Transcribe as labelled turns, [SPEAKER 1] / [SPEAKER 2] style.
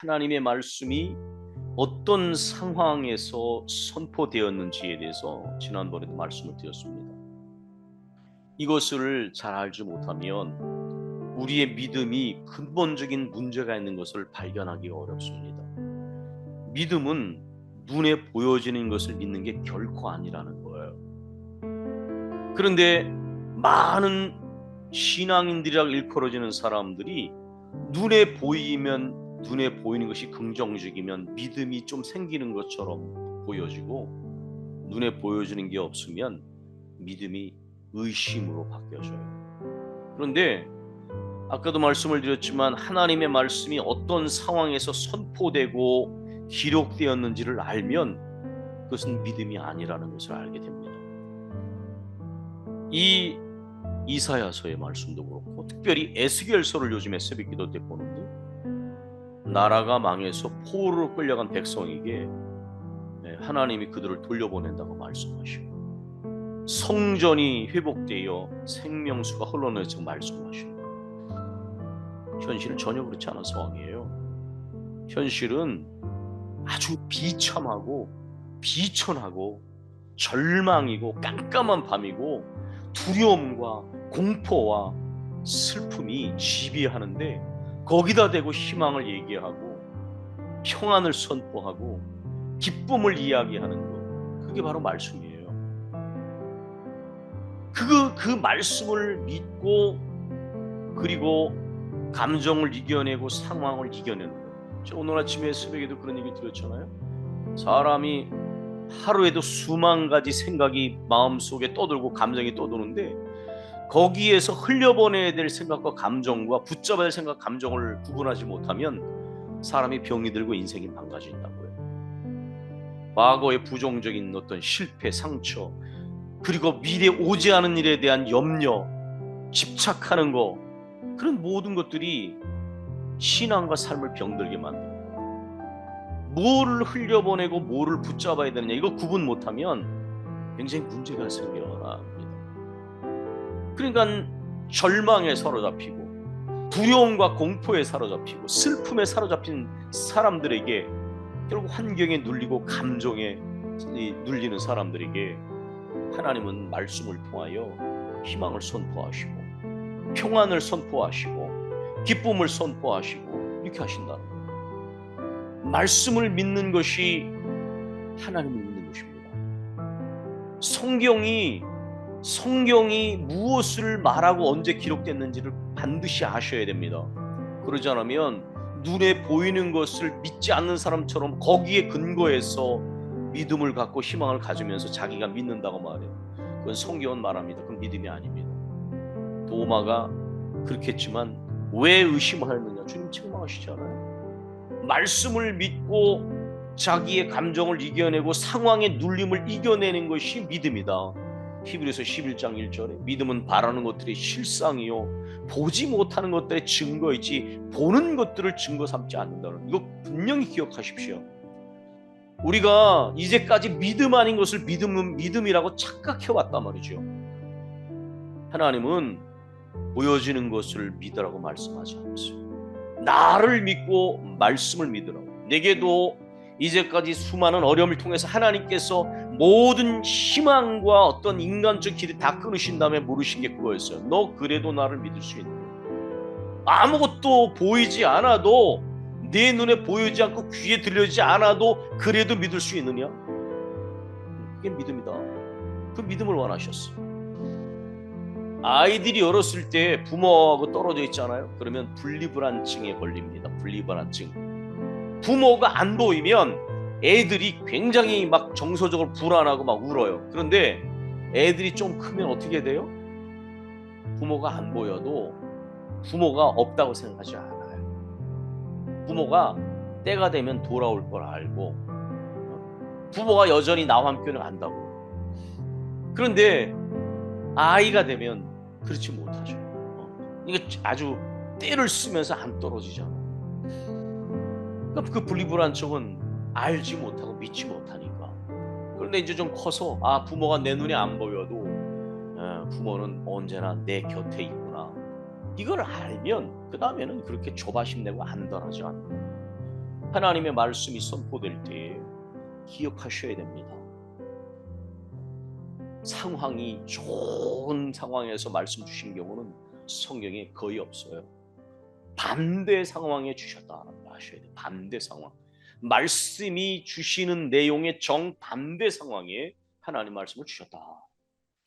[SPEAKER 1] 하나님의 말씀이 어떤 상황에서 선포되었는지에 대해서 지난번에도 말씀을 드렸습니다. 이것을 잘 알지 못하면 우리의 믿음이 근본적인 문제가 있는 것을 발견하기가 어렵습니다. 믿음은 눈에 보여지는 것을 믿는 게 결코 아니라는 거예요. 그런데 많은 신앙인들이라고 일컬어지는 사람들이 눈에 보이는 것이 긍정적이면 믿음이 좀 생기는 것처럼 보여지고, 눈에 보여지는 게 없으면 믿음이 의심으로 바뀌어져요. 그런데 아까도 말씀을 드렸지만 하나님의 말씀이 어떤 상황에서 선포되고 기록되었는지를 알면 그것은 믿음이 아니라는 것을 알게 됩니다. 이 이사야서의 말씀도 그렇고, 특별히 에스겔서를 요즘에 새벽기도 때 보는데, 나라가 망해서 포로로 끌려간 백성에게 하나님이 그들을 돌려보낸다고 말씀하시고, 성전이 회복되어 생명수가 흘러내서 말씀하시고, 현실은 전혀 그렇지 않은 상황이에요. 현실은 아주 비참하고 비천하고 절망이고 깜깜한 밤이고 두려움과 공포와 슬픔이 지배하는데, 거기다 대고 희망을 얘기하고 평안을 선포하고 기쁨을 이야기하는 것, 그게 바로 말씀이에요. 그 말씀을 믿고, 그리고 감정을 이겨내고 상황을 이겨내는 거예요. 저 오늘 아침에 새벽에도 그런 얘기 드렸잖아요. 사람이 하루에도 수만 가지 생각이 마음속에 떠들고 감정이 떠도는데, 거기에서 흘려보내야 될 생각과 감정과 붙잡아야 될 생각, 감정을 구분하지 못하면 사람이 병이 들고 인생이 망가진다고요. 과거의 부정적인 어떤 실패, 상처, 그리고 미래 오지 않은 일에 대한 염려, 집착하는 거, 그런 모든 것들이 신앙과 삶을 병들게 만듭니다. 뭐를 흘려보내고 뭐를 붙잡아야 되느냐, 이거 구분 못하면 굉장히 문제가 생겨납니다. 그러니까 절망에 사로잡히고 두려움과 공포에 사로잡히고 슬픔에 사로잡힌 사람들에게, 결국 환경에 눌리고 감정에 눌리는 사람들에게 하나님은 말씀을 통하여 희망을 선포하시고 평안을 선포하시고 기쁨을 선포하시고 이렇게 하신다는 거예요. 말씀을 믿는 것이 하나님을 믿는 것입니다. 성경이 무엇을 말하고 언제 기록됐는지를 반드시 아셔야 됩니다. 그러지 않으면 눈에 보이는 것을 믿지 않는 사람처럼 거기에 근거해서 믿음을 갖고 희망을 가지면서 자기가 믿는다고 말해요. 그건 성경은 말합니다. 그건 믿음이 아닙니다. 도마가 그렇게 했지만 왜 의심하였느냐? 주님 책망하시지 않아요? 말씀을 믿고 자기의 감정을 이겨내고 상황의 눌림을 이겨내는 것이 믿음이다. 히브리서 11장 1절에 믿음은 바라는 것들이 실상이요 보지 못하는 것들의 증거이지 보는 것들을 증거 삼지 않는다는, 이거 분명히 기억하십시오. 우리가 이제까지 믿음 아닌 것을 믿음이라고 착각해왔단 말이죠. 하나님은 보여지는 것을 믿으라고 말씀하지 않았어요. 나를 믿고 말씀을 믿으라고. 내게도 이제까지 수많은 어려움을 통해서 하나님께서 모든 희망과 어떤 인간적 길을 다 끊으신 다음에 물으신 게 그거였어요. 너 그래도 나를 믿을 수 있느냐? 아무것도 보이지 않아도, 내 눈에 보이지 않고 귀에 들려지지 않아도 그래도 믿을 수 있느냐? 그게 믿음이다. 그 믿음을 원하셨어요. 아이들이 어렸을 때 부모하고 떨어져 있잖아요. 그러면 분리불안증에 걸립니다. 분리불안증. 부모가 안 보이면 애들이 굉장히 막 정서적으로 불안하고 막 울어요. 그런데 애들이 좀 크면 어떻게 돼요? 부모가 안 보여도 부모가 없다고 생각하지 않아요. 부모가 때가 되면 돌아올 걸 알고, 부모가 여전히 나와 함께는 안다고. 그런데 아이가 되면 그렇지 못하죠. 이게 아주 때를 쓰면서 안 떨어지잖아. 그러니까 그 분리불안증은 알지 못하고 믿지 못하니까. 그런데 이제 좀 커서 부모가 내 눈에 안 보여도 부모는 언제나 내 곁에 있구나, 이걸 알면 그 다음에는 그렇게 조바심 내고 안 떠나지 않는 거예요. 하나님의 말씀이 선포될 때에 기억하셔야 됩니다. 상황이 좋은 상황에서 말씀 주신 경우는 성경에 거의 없어요. 반대 상황에 주셨다라고 하셔야 돼요. 반대 상황. 말씀이 주시는 내용의 정반대 상황에 하나님 말씀을 주셨다.